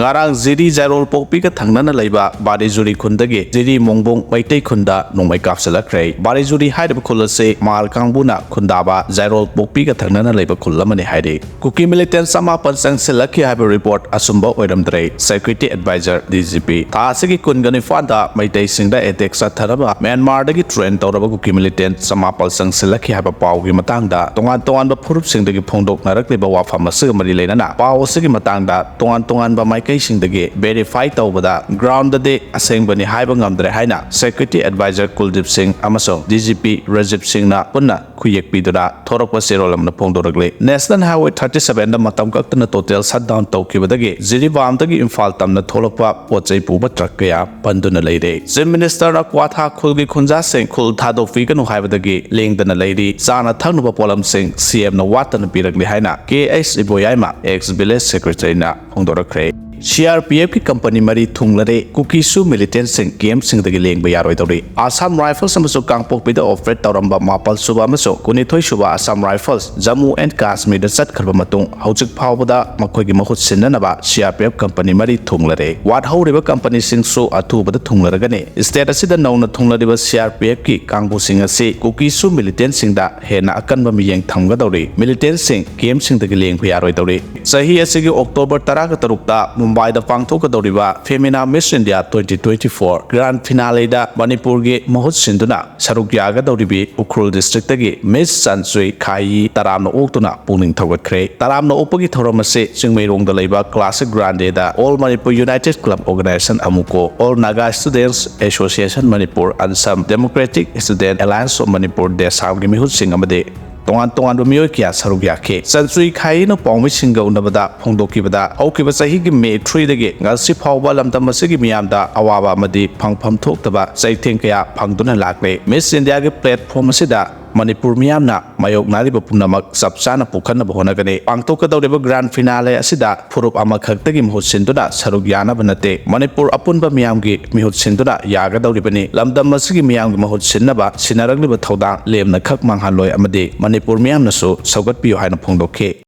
ngarang ziri zairol pokpi ka thangnana leiba barijuri khundagi ziri mongbong maitei khunda nongmai kapsalakre barijuri haidaba khulase mal kangbuna khundaba zairol pokpi ka thangnana leiba khulamani haide Kuki militant sama pansang selakhi haiba report asumba oiramdre security advisor DGP taasigi kungani fanda maitei singda attack satharaba Myanmar dagi train tawraba Kuki militant sama pansang selakhi haiba pawgi matangda tongan ba phurup singdagi phongdok narakliba wafam asig mari leinana paw asigi matangda tongan ba maikai singdagi verify tawbada ground de asengbani haiba ngamdre haina security advisor Kuldip Singh amasong DGP Rajib Singh na punna khuyek pidura thorakpa serolam na phongdoragle National Highway 37 da matam kaktana total shutdown tawkibadagi Jiribam dagi Imphal tamna tholakpa pochai puba truck kaya panduna leire Chief Minister na kwatha khulgi khunja sing khul thadokfi kanu haibadagi lengdana leiri sana thangnuba polam sing CM na watana piragli haina KS Iboyaima ex village secretary na phongdorakre CRPF की company मरी थुंगलरे कुकीसु militant सिंह गेम सिंह दगी लेंग यारोय तौरी आसाम राइफल्स अमसो कांगपोकपिदा ऑपरेट तौरंबा मापल सुबा अमसो कुनिथोय सुबा आसाम राइफल्स जम्मू एंड कश्मीर दा चटखरबा मतुंग हौजिक फावबदा मखोयगी महुत सिन्ननबा CRPF कंपनी मरी थुंगलरे वाट हौरिबा कंपनी सिंह सो अथुबदा थुंगलरगने स्टेट असिदा नौना थुंगलरिबा CRPF की कांगबु सिंह असे कुकीसु मिलिटेंट सिंह दा हेना अकनबा मियेंग थमगदौरी मिलिटेंट सिंह गेम सिंह दगी लेंग यारोय तौरी सही असिगी अक्टोबर 13 ता Upai da pangthokadoriba Femina Miss India 2024 Grand Finale da Manipur ge mahut sinduna saruk yagadoribi Ukhrul district dagi Miss Sansui Khai taramna oktuna puning thogatkre taramna opagi thoramase Chingmeirong da leiba Classic Grande da All Manipur United Club Organization amuko All Naga Students Association Manipur and some Democratic Student Alliance of Manipur desam gi mihut sing amade tongan mioy kya saruk yakhe Sansui Khai no pongmi singa unabada phongdokibada haukiba sahi gi May 3 dagi ngasi phawba lamdam asigi miyamda awaba amadi phangpham thoktaba saitheng kaya phangduna lakle Miss India ge platform asida Manipur miyamna mayok nariba punamak sapsana pukhanna bahonagane pangtokadoriba Grand Finale asida phurup ama khaktagi mahut sinduna saruk yana banate Manipur apunba miyamgi mihut sinduna yagadoribani lamdam asigi miyamgi mahut sinnaba sinaragliba thodang lemna khak manghaloi amade Manipur miyamna so saugat piyo haina phongdokhe